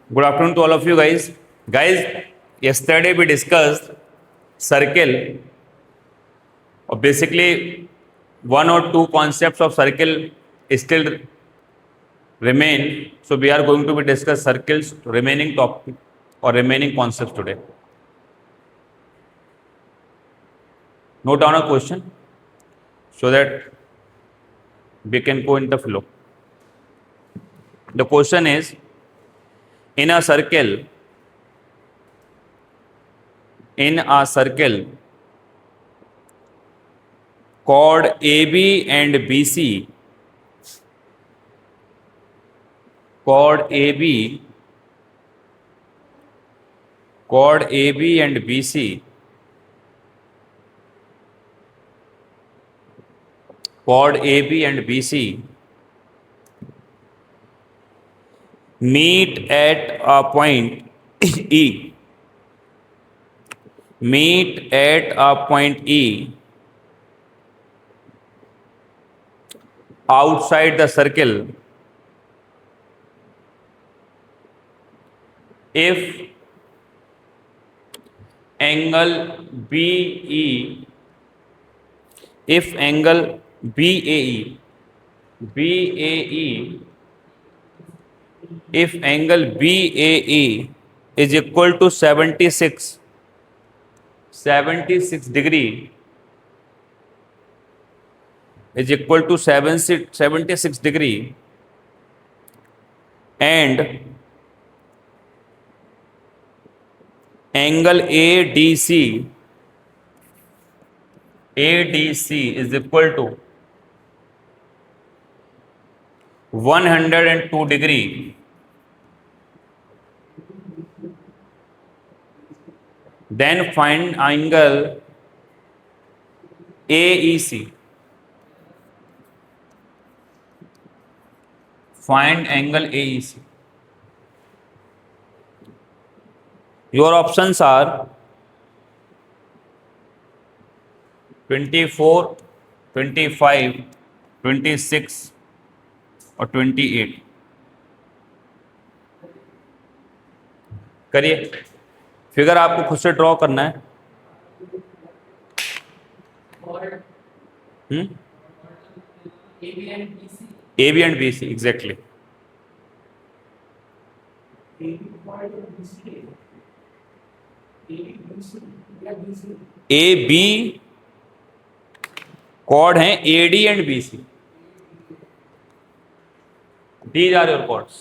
Good afternoon to all of you guys. Guys, yesterday we discussed circle, or basically one or two concepts of circle still remain. So we are going to be discuss circles remaining topic or remaining concepts today. Note down a question so that we can go in the flow. The question is, in a circle, in a circle, chord AB and BC, chord AB, chord AB and BC, chord AB and BC meet at a point E, meet at a point E outside the circle if angle BE, if angle BAE, BAE, if angle BAE is equal to 76 degree, is equal to 76 degree, and angle ADC is equal to 102 degree, then find angle AEC. Find angle AEC. Your options are 24, 25, 26 और 28. करिए, figure आपको खुद से draw करना है. A B and B C exactly. A B chord हैं A D and B C. These are your chords.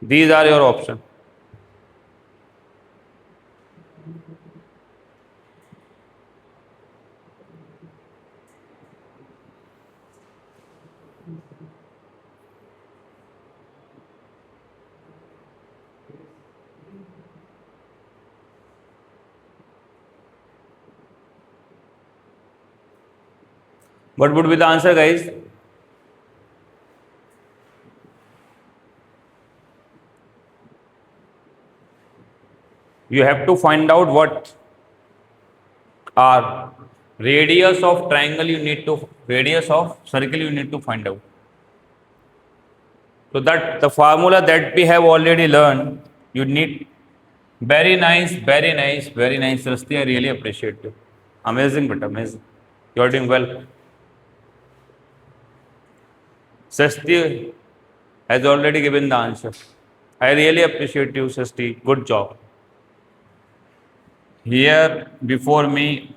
These are your options. What would be the answer, guys? You have to find out what are radius of triangle, you need to radius of circle, you need to find out. So that the formula that we have already learned, you need. Very nice, very nice, very nice, Rasti. I really appreciate you. Amazing, but amazing. You are doing well. Sasti has already given the answer. I really appreciate you, Sasti. Good job. Here before me,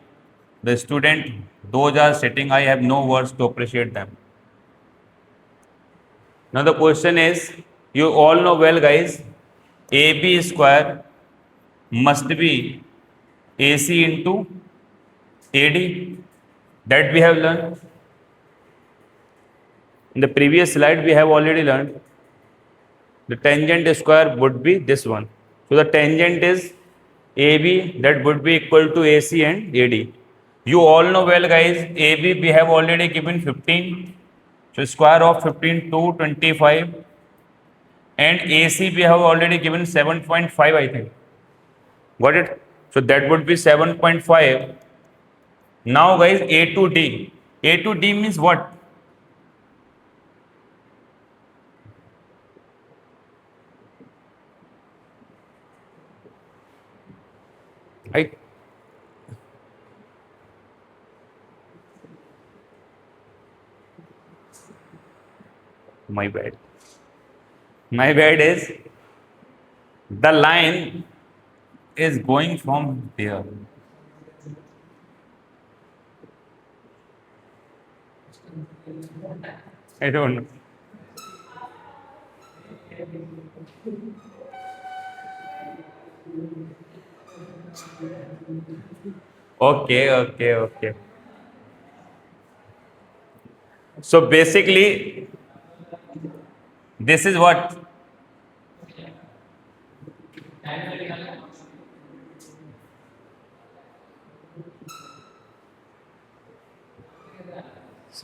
the student, those are sitting. I have no words to appreciate them. Now the question is, you all know well, guys, AB square must be AC into AD. That we have learned. In the previous slide, we have already learned the tangent square would be this one. So the tangent is AB, that would be equal to AC and AD. You all know well, guys, AB we have already given 15. So square of 15 to 25. And AC we have already given 7.5, I think. Got it? So that would be 7.5. Now, guys, A to D. A to D means what? Right? My bad. My bad is the line is going from there. I don't know. Okay, okay, okay. So basically, this is what.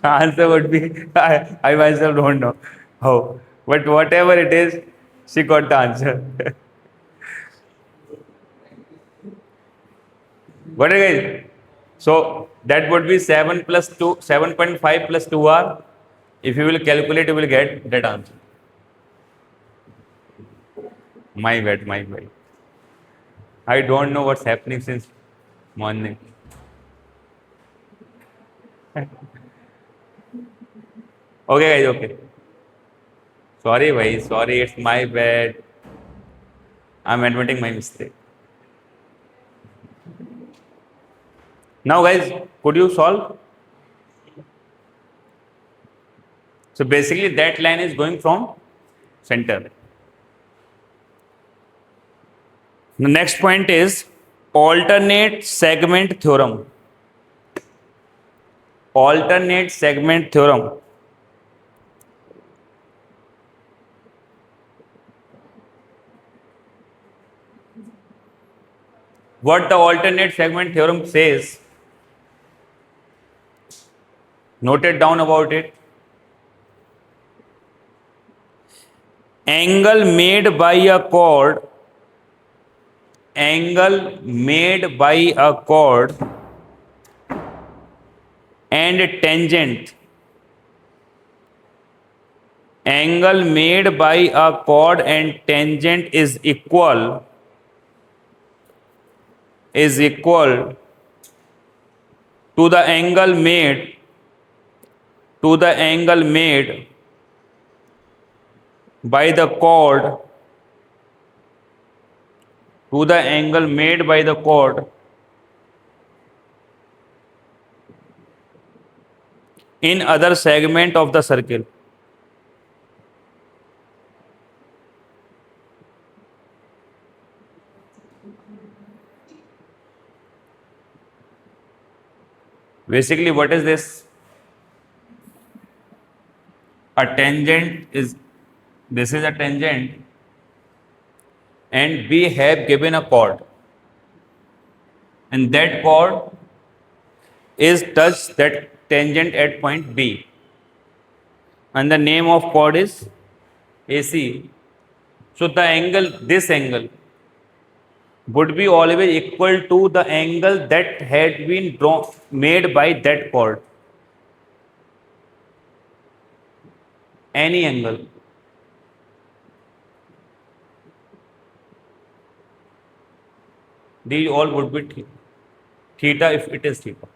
Answer would be I myself don't know how, but whatever it is, she got the answer. What guys? So that would be 7 plus 2, 7.5 plus 2R. If you will calculate, you will get that answer. My bad, my bad. I don't know what's happening since morning. Okay, guys, okay. Sorry, bhai, sorry, it's my bad. I'm admitting my mistake. Now, guys, could you solve? So basically, that line is going from center. The next point is alternate segment theorem. Alternate segment theorem. What the alternate segment theorem says, note it down about it. Angle made by a chord, angle made by a chord and tangent, angle made by a chord and tangent is equal to the angle made by the chord, to the angle made by the chord in other segment of the circle. Basically, what is this? A tangent is, this is a tangent, and we have given a chord, and that chord is touch that tangent at point B, and the name of chord is AC. So the angle, this angle, would be always equal to the angle that had been made by that chord. Any angle. These all would be theta if it is theta.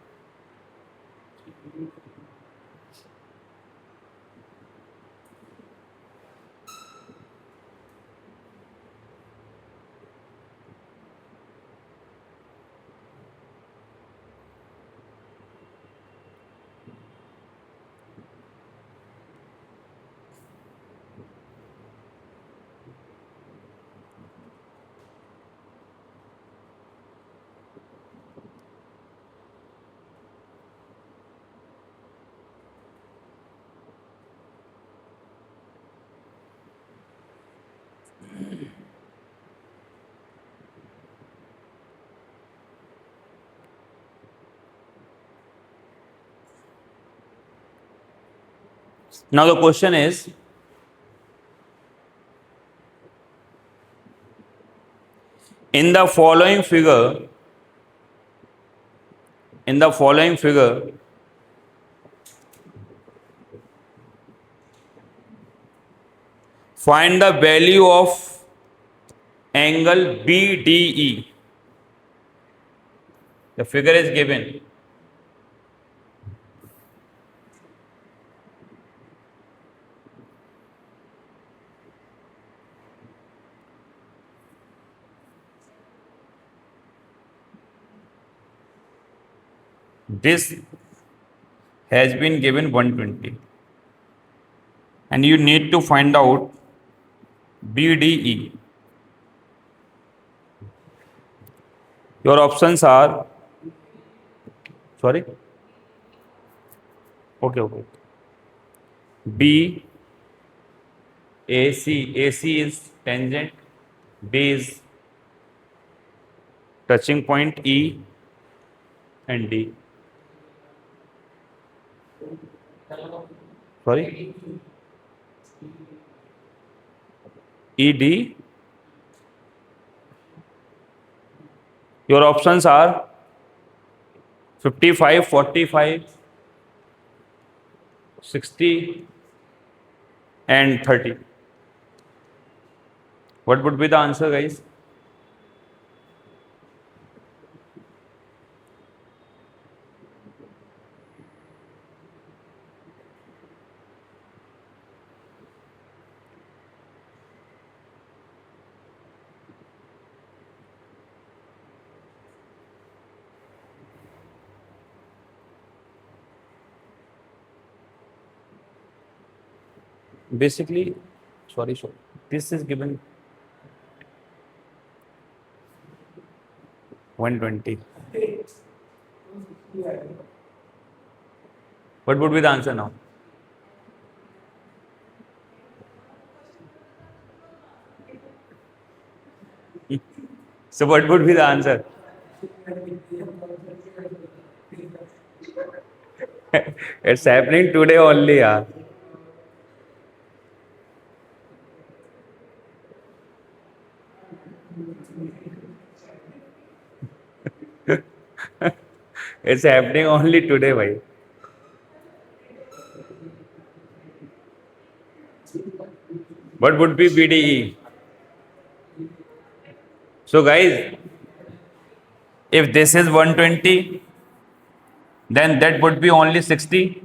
Now the question is, in the following figure, find the value of angle BDE. The figure is given. This has been given 120, and you need to find out BDE. Your options are, sorry, okay. B, AC is tangent, B is touching point E, and D. Sorry? ED. Your options are 55, 45, 60, and 30. What would be the answer, guys? Basically, sorry, this is given 120. What would be the answer now? So what would be the answer? It's happening today only, yeah. It's happening only today, bhai. What would be BDE? So guys, if this is 120, then that would be only 60.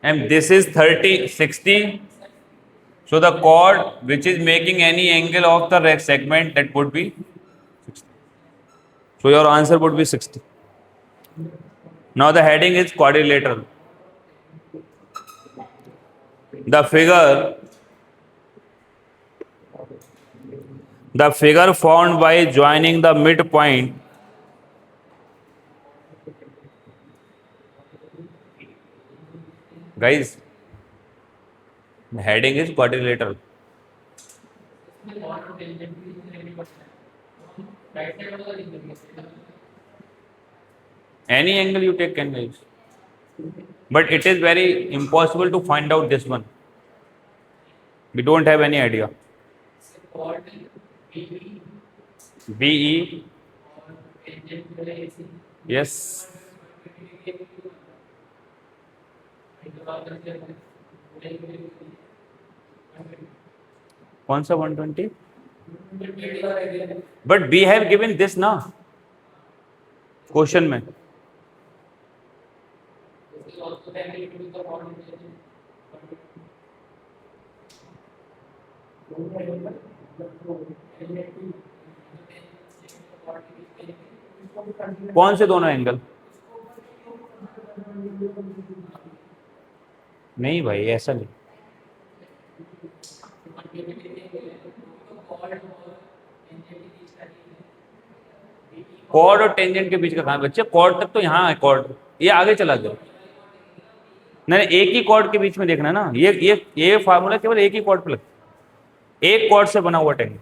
And this is 30, 60. So the chord which is making any angle of the segment, that would be 60. So your answer would be 60. Now the heading is quadrilateral. The figure formed by joining the midpoint guys, the heading is quadrilateral. Any angle you take can be used. But it is very impossible to find out this one. We don't have any idea. BE, yes. कौन सा 120? But we have given this ना question में. कौन से दोनों angle? नहीं भाई ऐसा नहीं. कॉर्ड और टेंजेंट के बीच का कहां बच्चे? कॉर्ड तक तो यहाँ है कॉर्ड, ये आगे चला गया. नहीं एक ही कॉर्ड के बीच में देखना ना. ये फार्मूला केवल एक ही कॉर्ड पे लगता है. एक कॉर्ड से बना हुआ टेंगल,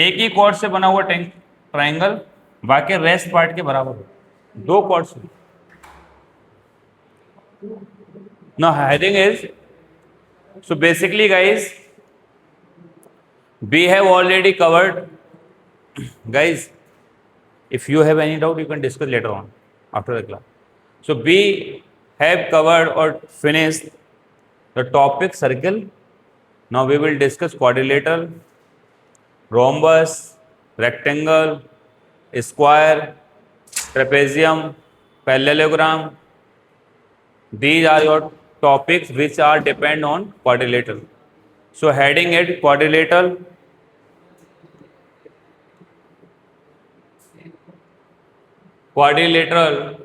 एक ही कॉर्ड से बना हुआ ट्रायंगल, बाकी रेस्ट पार्ट के बराबर हो. दो कॉर्ड से. Now heading is, so basically guys, we have already covered. Guys, if you have any doubt, you can discuss later on after the class. So we have covered or finished the topic circle. Now we will discuss quadrilateral, rhombus, rectangle, square, trapezium, parallelogram. These are your topics which are depend on quadrilateral. So heading at quadrilateral. Quadrilateral.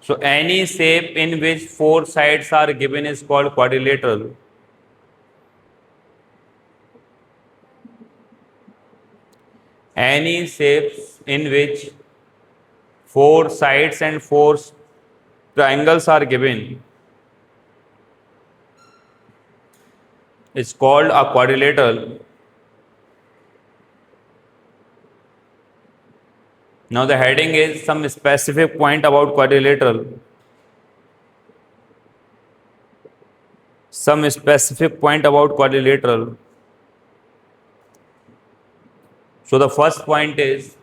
So any shape in which four sides are given is called quadrilateral. Any shapes in which four sides and four triangles are given is called a quadrilateral. Now the heading is some specific point about quadrilateral. Some specific point about quadrilateral. So the first point is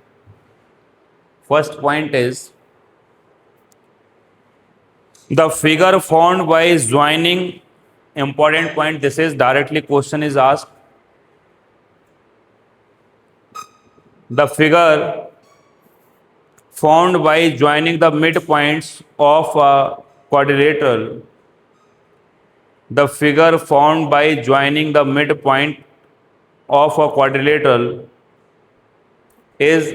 the figure formed by joining important point. This is directly question is asked. The figure formed by joining the midpoints of a quadrilateral. The figure formed by joining the midpoint of a quadrilateral is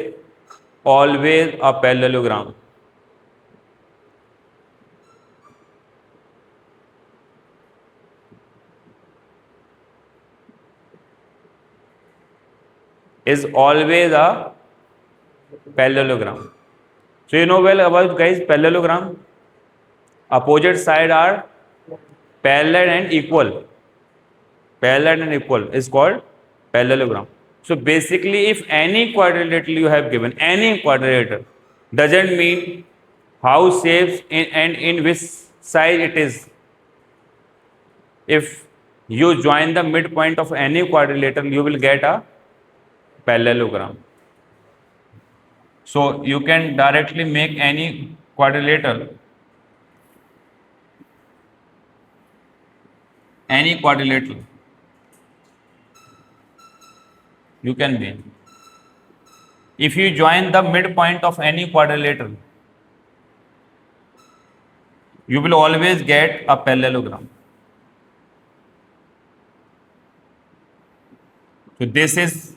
always a parallelogram. Is always a parallelogram. So you know well about guys parallelogram. Opposite side are parallel and equal. Parallel and equal is called parallelogram. So basically, if any quadrilateral you have given, any quadrilateral, doesn't mean how shapes and in which side it is. If you join the midpoint of any quadrilateral, you will get a parallelogram. So you can directly make any quadrilateral. Any quadrilateral you can make. If you join the midpoint of any quadrilateral, you will always get a parallelogram. So this is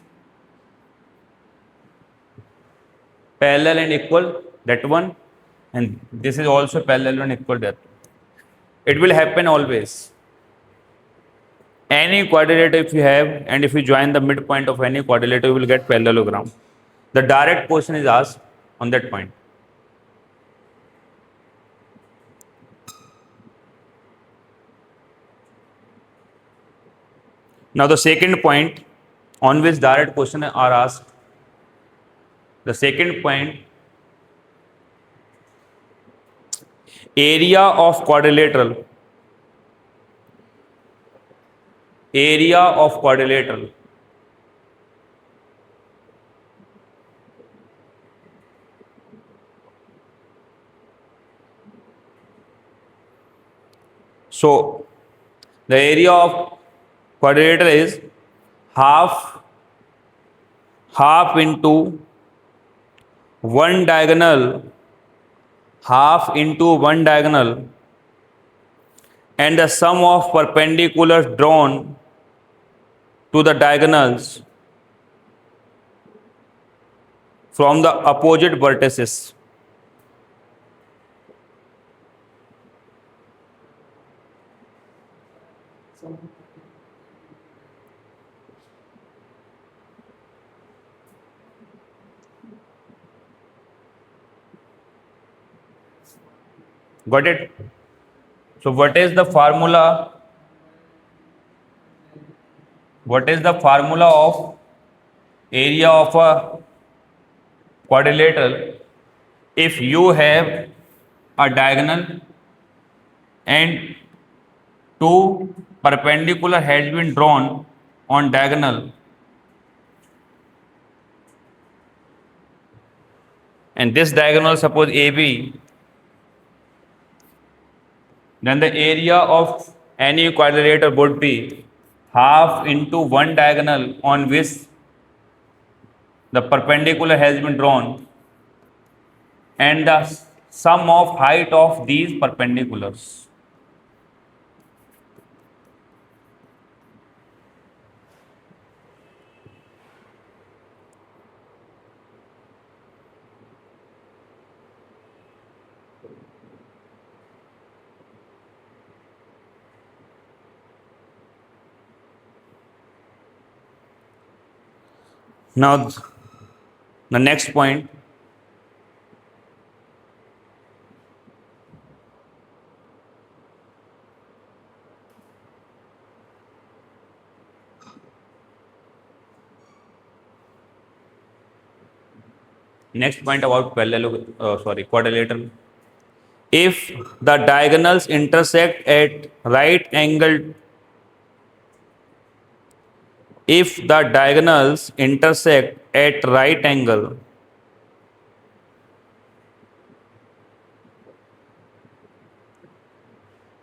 parallel and equal that one, and this is also parallel and equal that. It will happen always. Any quadrilateral if you have, and if you join the midpoint of any quadrilateral, you will get parallelogram. The direct question is asked on that point. Now the second point on which direct question are asked, the second point, area of quadrilateral, area of quadrilateral. So the area of quadrilateral is half into one diagonal, half into one diagonal, and the sum of perpendiculars drawn to the diagonals from the opposite vertices. Got it? So what is the formula? What is the formula of area of a quadrilateral if you have a diagonal and two perpendicular has been drawn on diagonal, and this diagonal suppose AB, then the area of any quadrilateral would be half into one diagonal on which the perpendicular has been drawn and the sum of height of these perpendiculars. Now the next point, about quadrilateral. If the diagonals intersect at right angle, if the diagonals intersect at right angle,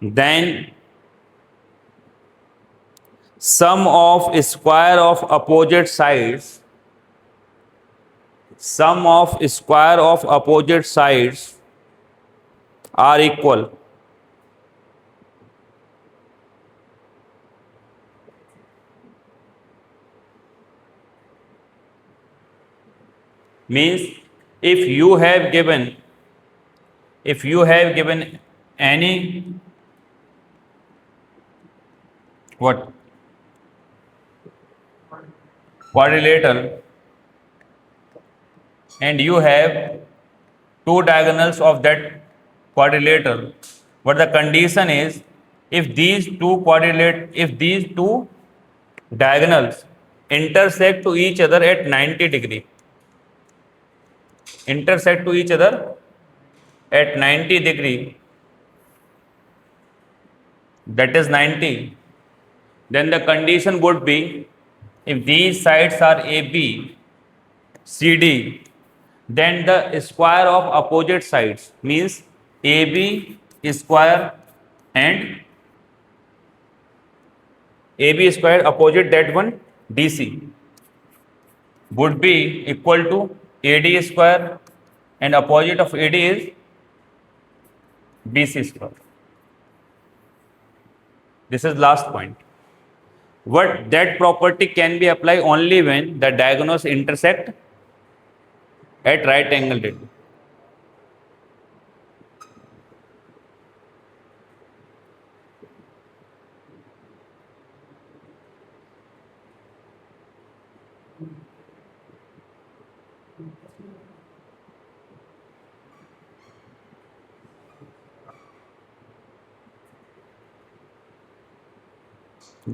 then sum of square of opposite sides, sum of square of opposite sides are equal. Means if you have given any what quadrilateral and you have two diagonals of that quadrilateral, but the condition is if these two diagonals intersect to each other at 90 degree, intersect to each other at 90 degree, that is 90, then the condition would be if these sides are AB, CD, then the square of opposite sides means AB square and AB square opposite that one DC would be equal to AD square and opposite of AD is BC square. This is last point. What that property can be applied only when the diagonals intersect at right angle radius.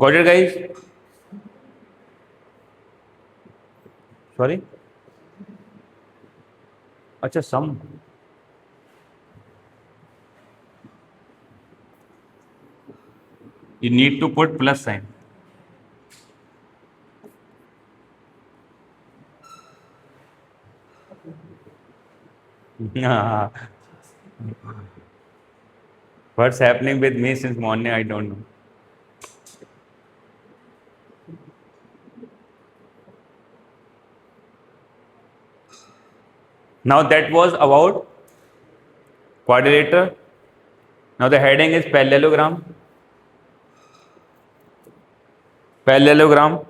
Got it, guys? Sorry? अच्छा, sum. You need to put plus sign. What's happening with me since morning, I don't know. Now that was about quadrilateral. Now the heading is parallelogram. Parallelogram.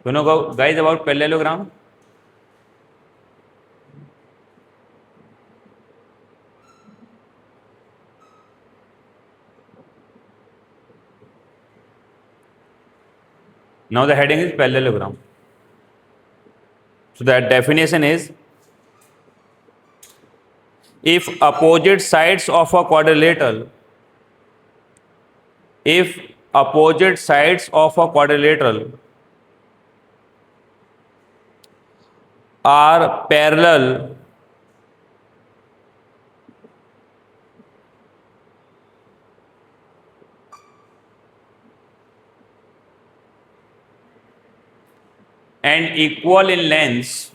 You know, guys, about parallelogram? Now the heading is parallelogram. So that definition is, if opposite sides of a quadrilateral, if opposite sides of a quadrilateral are parallel and equal in lengths,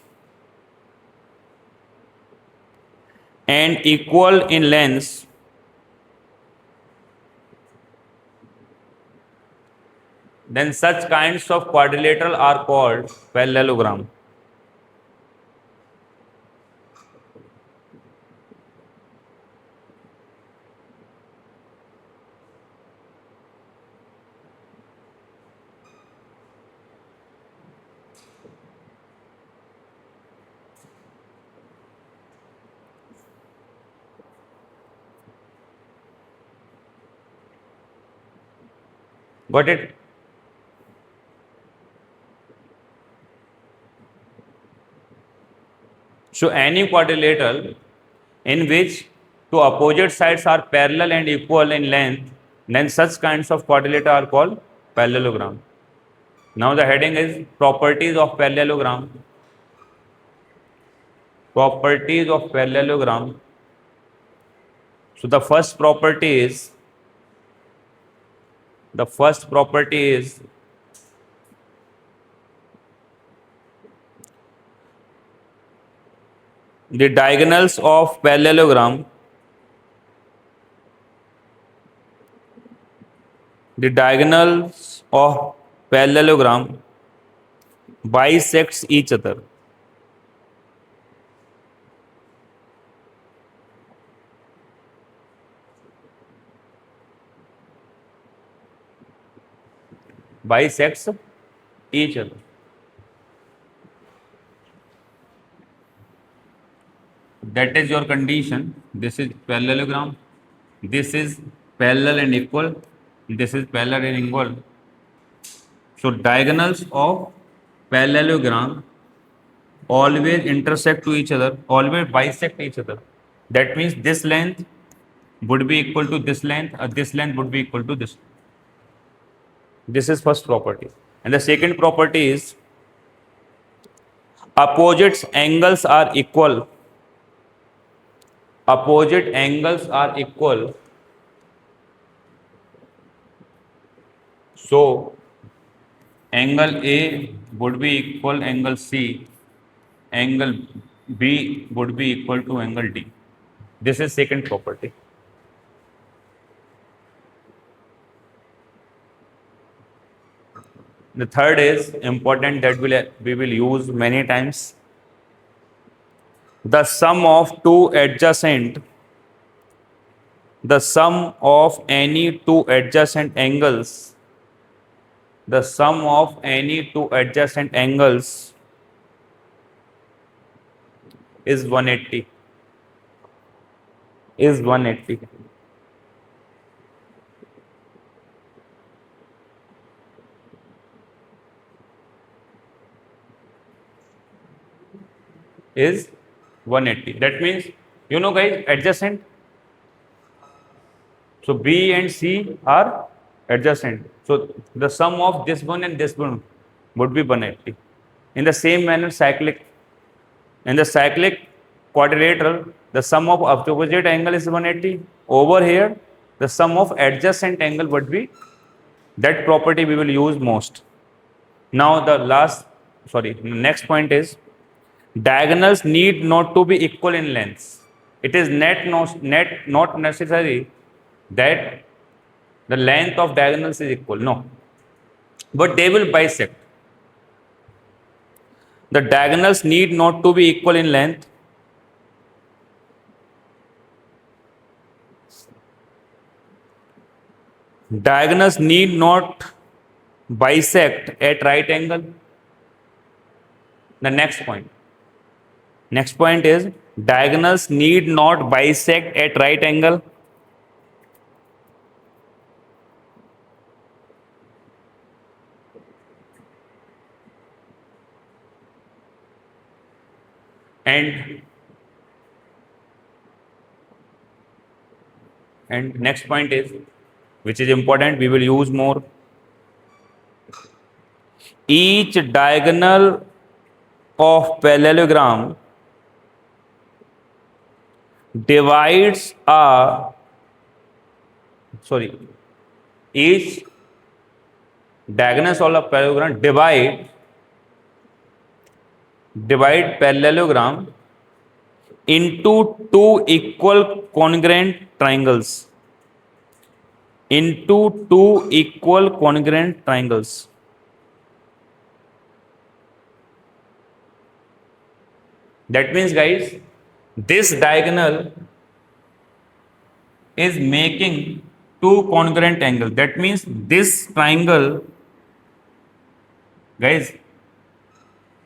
then such kinds of quadrilateral are called parallelogram. Got it? So any quadrilateral in which two opposite sides are parallel and equal in length, then such kinds of quadrilateral are called parallelogram. Now the heading is properties of parallelogram. Properties of parallelogram. So the first property is the diagonals of parallelogram bisects each other. Bisects each other. That is your condition. This is parallelogram. This is parallel and equal. This is parallel and equal. So diagonals of parallelogram always intersect to each other, always bisect each other. That means this length would be equal to this length, or this length would be equal to this. This is first property. And the second property is opposite angles are equal. Opposite angles are equal. So angle A would be equal angle C, angle B would be equal to angle D. This is second property. The third is important, that we will use many times. The sum of any two adjacent angles, the sum of any two adjacent angles is 180. Is 180. Is 180. That means, you know guys, adjacent. So B and C are adjacent. So the sum of this one and this one would be 180. In the same manner, cyclic. In the cyclic quadrilateral, the sum of opposite angle is 180. Over here, the sum of adjacent angle would be, that property we will use most. Now the next point is, diagonals need not to be equal in length. It is not necessary that the length of diagonals is equal. No, but they will bisect. The diagonals need not to be equal in length. Diagonals need not bisect at right angle. The next point. Next point is, diagonals need not bisect at right angle. And next point is, which is important, we will use more. Each diagonal of parallelogram divides each diagonals of a parallelogram divide parallelogram into two equal congruent triangles. Into two equal congruent triangles. That means, guys, this diagonal is making two congruent angles. That means this triangle, guys,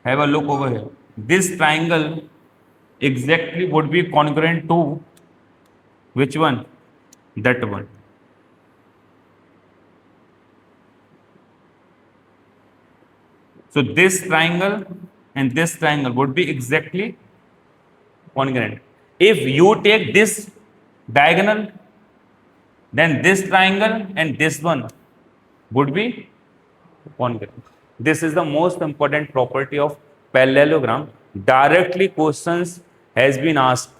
have a look over here. This triangle exactly would be congruent to which one? That one. So this triangle and this triangle would be exactly congruent. If you take this diagonal, then this triangle and this one would be congruent. This is the most important property of parallelogram. Directly questions has been asked.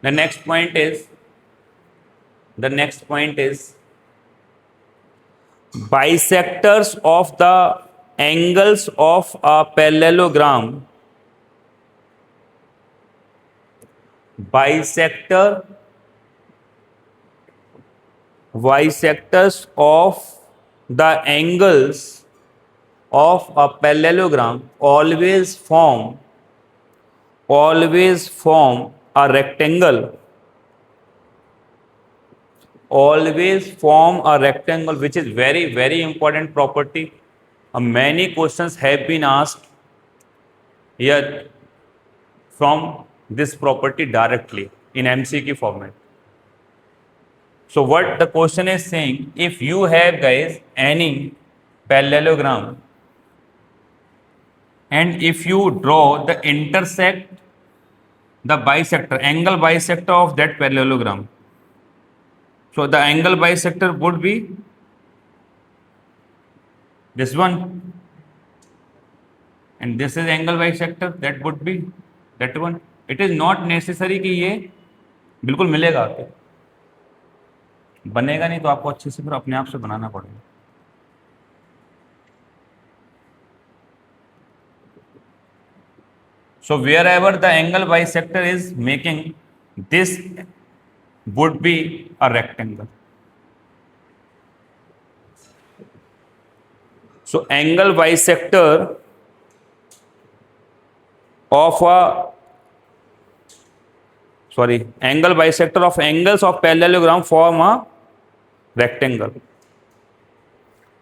The next point is bisectors of the angles of a parallelogram. Bisectors of the angles of a parallelogram always form a rectangle. Always form a rectangle, which is very, very important property. Many questions have been asked here from this property directly in MCQ format. So what the question is saying, if you have, guys, any parallelogram and if you draw the intersect, the bisector, angle bisector of that parallelogram. So the angle bisector would be this one, and this is angle bisector, that would be that one. It is not necessary कि ये बिल्कुल मिलेगा आपको, बनेगा नहीं तो आपको अच्छे से फिर अपने आप से बनाना पड़ेगा. So wherever the angle bisector is making, this would be a rectangle. So angle bisector of a sorry, angle bisector of angles of parallelogram form a rectangle.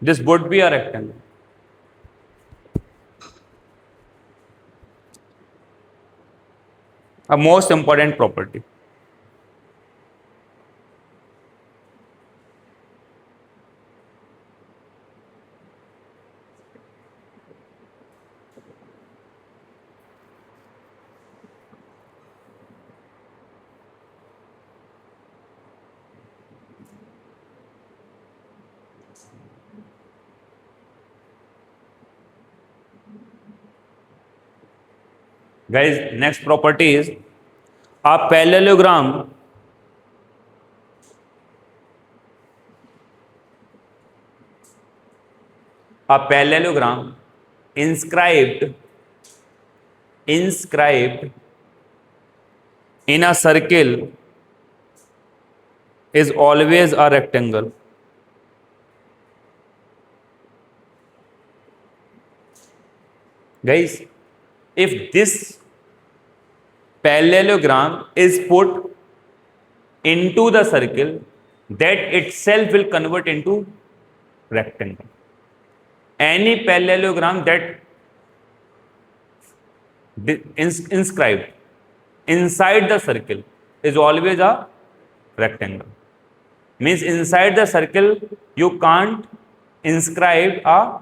This would be a rectangle. A most important property. Guys, next property is a parallelogram inscribed in a circle is always a rectangle. Guys, if this parallelogram is put into the circle, that itself will convert into rectangle. Any parallelogram that inscribed inside the circle is always a rectangle. Means inside the circle you can't inscribe a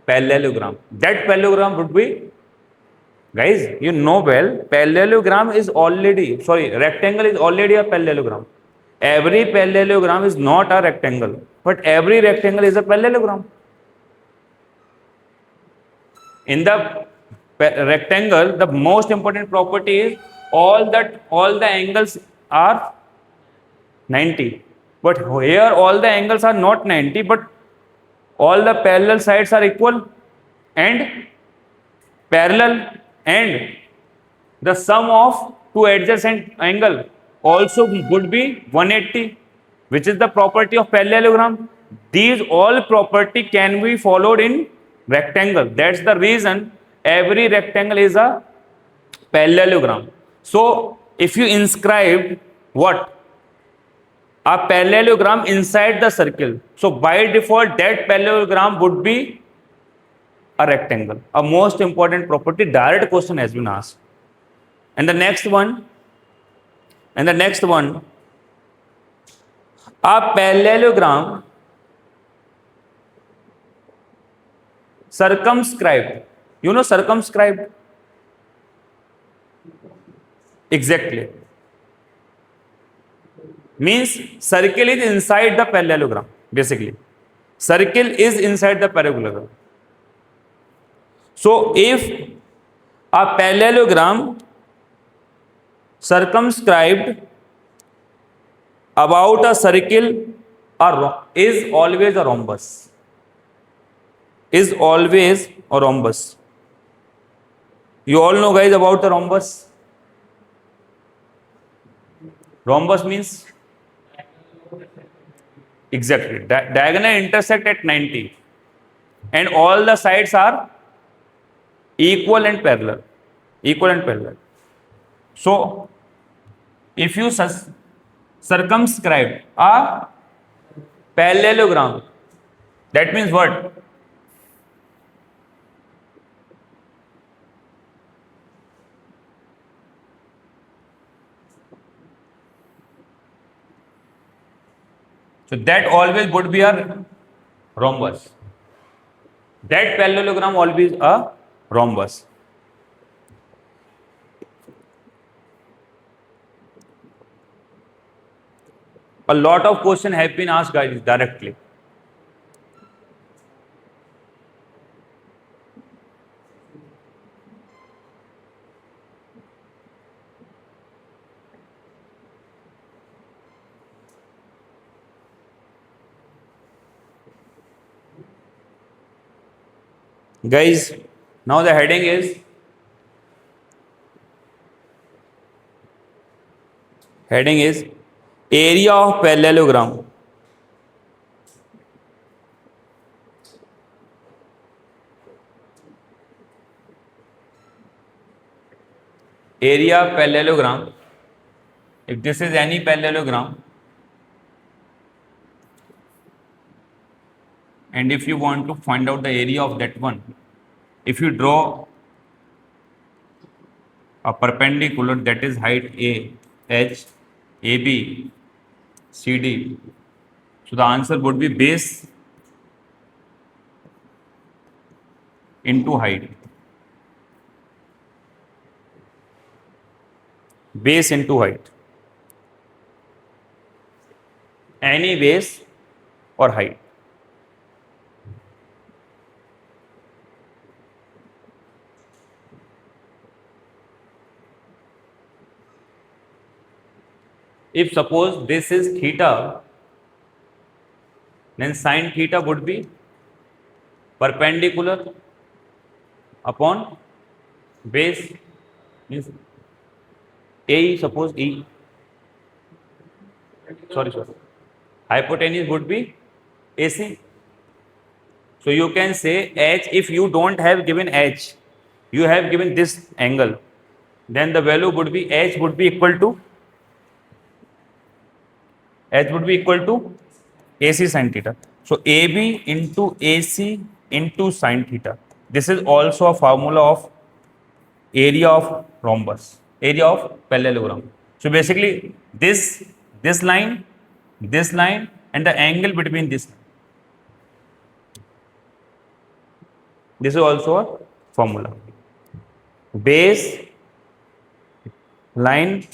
parallelogram. That parallelogram would be, guys, you know well, rectangle is already a parallelogram. Every parallelogram is not a rectangle, but every rectangle is a parallelogram. In the rectangle, the most important property is all the angles are 90. But here all the angles are not 90, but all the parallel sides are equal and parallel, and the sum of two adjacent angle also would be 180, which is the property of parallelogram. These all property can be followed in rectangle. That's the reason every rectangle is a parallelogram. So if you inscribed what? A parallelogram inside the circle, so by default that parallelogram would be a rectangle. A most important property, direct question has been asked. And the next one, a parallelogram circumscribed. You know circumscribed? Exactly. Means circle is inside the parallelogram, basically. Circle is inside the parallelogram. So if a parallelogram circumscribed about a circle is always a rhombus. Is always a rhombus. You all know, guys, about the rhombus. Rhombus means exactly diagonal intersect at 90 and all the sides are equal and parallel. So if you circumscribe a parallelogram, that means what? So that always would be a rhombus. That parallelogram always a rhombus. A lot of questions have been asked, guys, directly. Guys, now the heading is area of parallelogram. Area parallelogram If this is any parallelogram, and if you want to find out the area of that one, if you draw a perpendicular that is height A, H, AB, CD, so the answer would be base into height. Base into height. Any base or height. If suppose this is theta, then sine theta would be perpendicular upon base, means AE, suppose E, sorry, hypotenuse would be AC. So you can say H, if you don't have given H, you have given this angle, then the value would be H would be equal to AC sin theta. So AB into AC into sin theta. This is also a formula of area of rhombus, area of parallelogram. So basically this line, and the angle between this. This is also a formula. Base, line,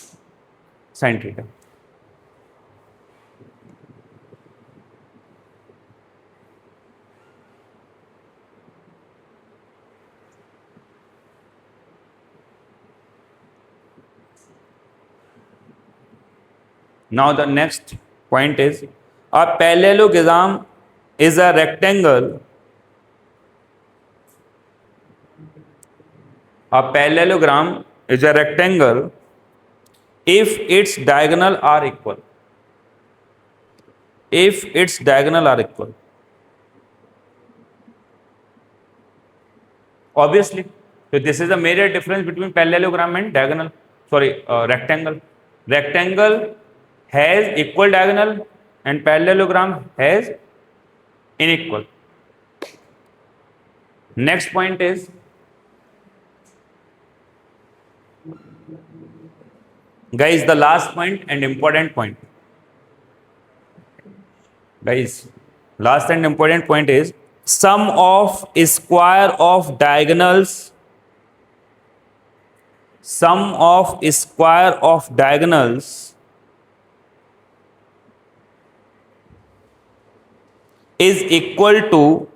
sin theta. Now the next point is, a parallelogram is a rectangle. A parallelogram is a rectangle if its diagonal are equal. If its diagonal are equal. Obviously, so this is a major difference between parallelogram and diagonal. Sorry, rectangle. Rectangle has equal diagonal and parallelogram has unequal. Next point is, guys, the last point and important point. Guys, last and important point is, sum of square of diagonals, sum of square of diagonals is equal to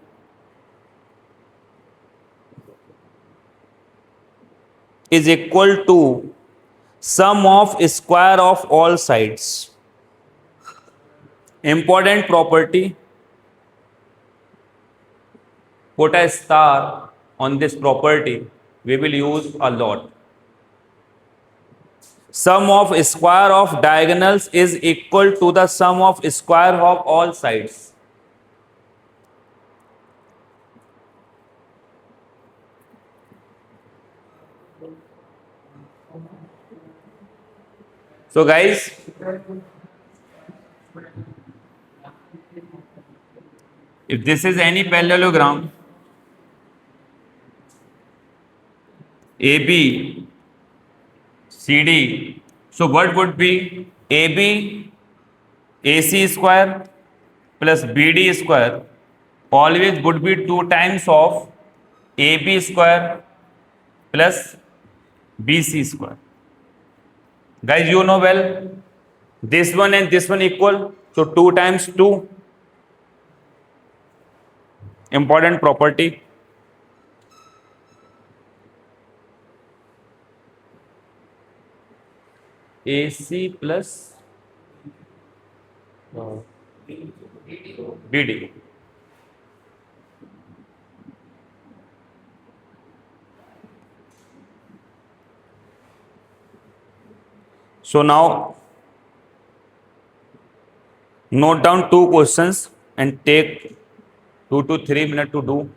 sum of square of all sides. Important property. Put a star on this property. We will use a lot. Sum of square of diagonals is equal to the sum of square of all sides. So guys, if this is any parallelogram, AB, CD, so what would be AB, AC square plus BD square always would be 2 times of AB square plus BC square. Guys, you know well, this one and this one equal, so 2 times 2. Important property. AC plus BD. So now note down 2 questions and take 2 to 3 minutes to do.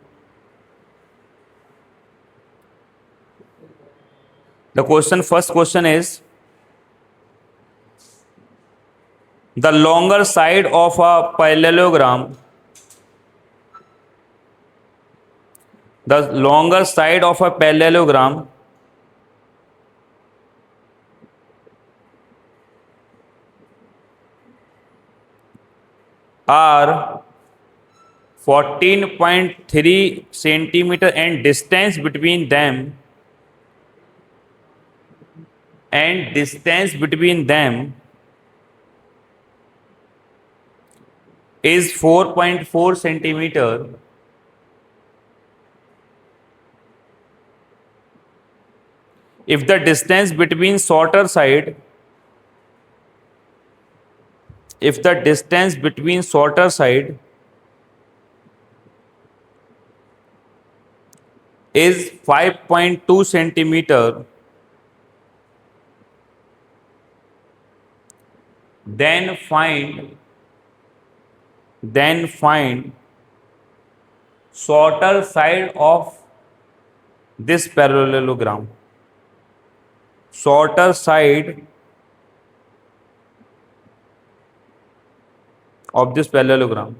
The question, first question is, The longer side of a parallelogram, the longer side of a parallelogram are 14.3 centimeter and distance between them is 4.4 centimeter. If the distance between shorter side, if the distance between shorter side is 5.2 centimeter, then find shorter side of this parallelogram. Shorter side of this parallelogram.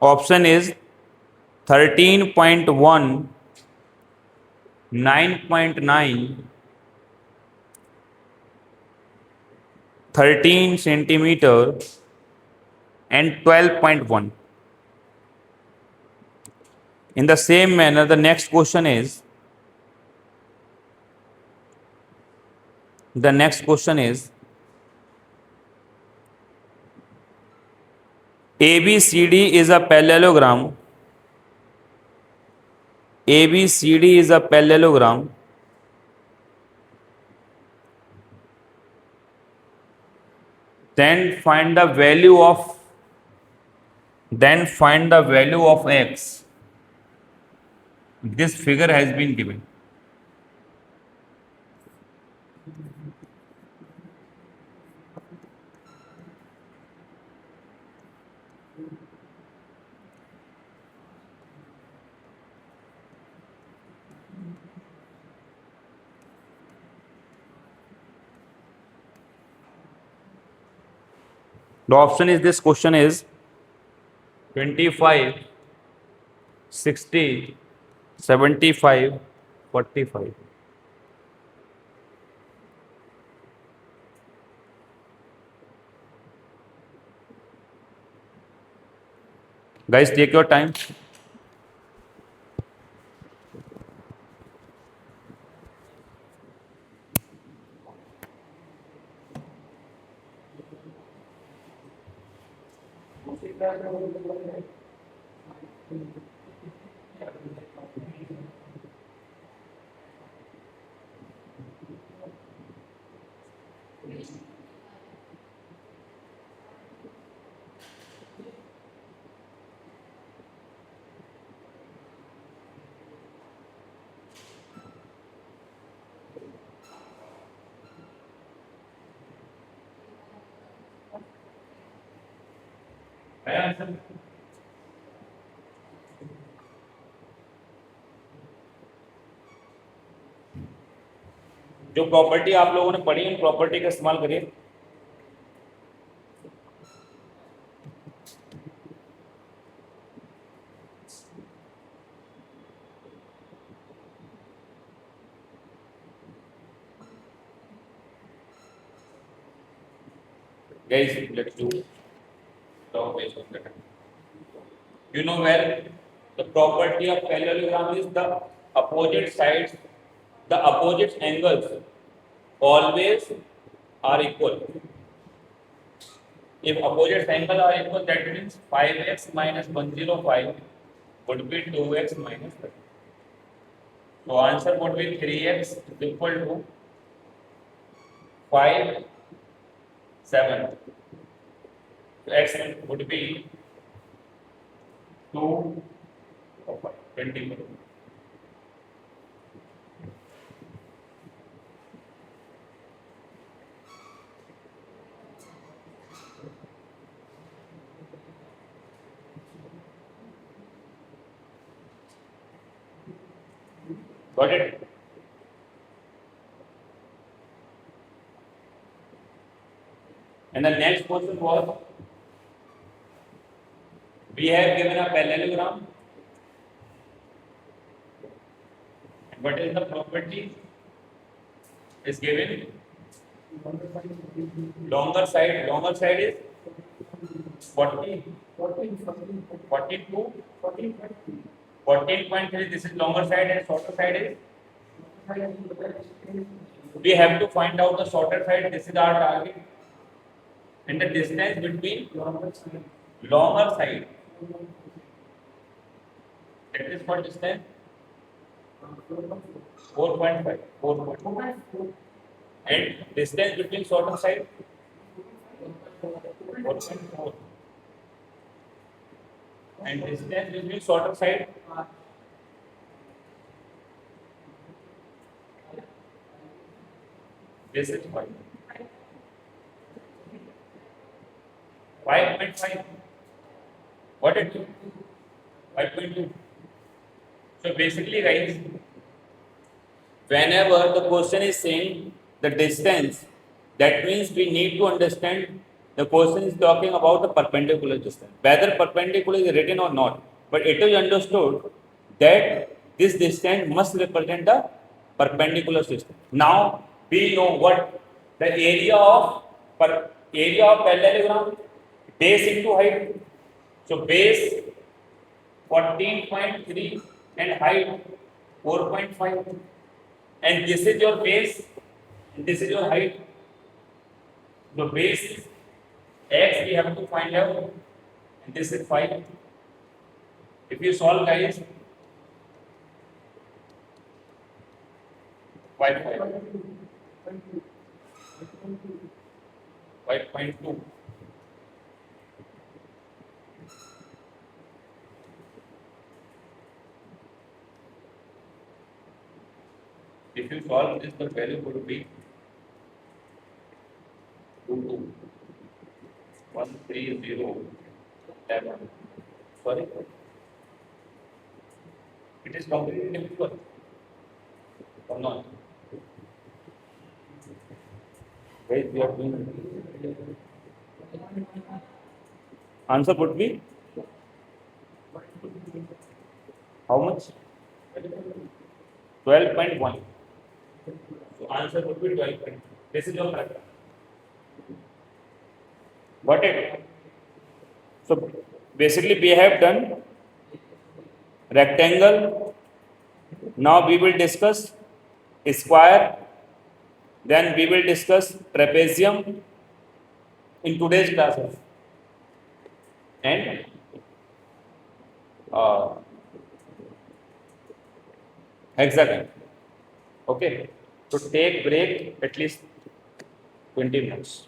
Option is 13.1, 9.9, 13 centimeter and 12.1. In the same manner, the next question is ABCD is a parallelogram. ABCD is a parallelogram. Then find the value of x. This figure has been given. The option is, this question is 25, 60, 75, 45. Guys, take your time. जो property आप लोगों ने पढ़ी, उन property का इस्तेमाल करिए. Guys, let's do talk based on that. You know well, the property of parallelogram is the opposite sides, the opposite angles always are equal. If opposite angles are equal, that means 5x minus 105 would be 2x minus 30. So answer would be 3x is equal to 5, 7. So x would be 2, 20. Got it? And the next question was, we have given a parallelogram. What is the property is given? Longer side is 40, 42, 14.3. This is longer side and shorter side is. We have to find out the shorter side. This is our target. And the distance between longer side. That is what distance? 4.5. 4.5. And distance between shorter side? 4.4. And distance between shorter side? This is 5. 5.5. What it is? 5.2. So basically, guys, whenever the question is saying the distance, that means we need to understand the question is talking about the perpendicular distance, whether perpendicular is written or not. But it is understood that this distance must represent the perpendicular distance. Now we know what the area of parallelogram, base into height. So base 14.3 and height 4.5, and this is your base and this is your height. The base is x, we have to find out, and this is 5. If you solve, guys, 5.2. If you solve this, the value would be 13011. Sorry, it is completely difficult. Or not? Guys, we are doing. Answer would be how much? 12.1. So answer would be 12. This is your correct. Got it? So basically we have done rectangle. Now we will discuss square. Then we will discuss trapezium in today's classes. And hexagon. Okay. So take break at least 20 minutes.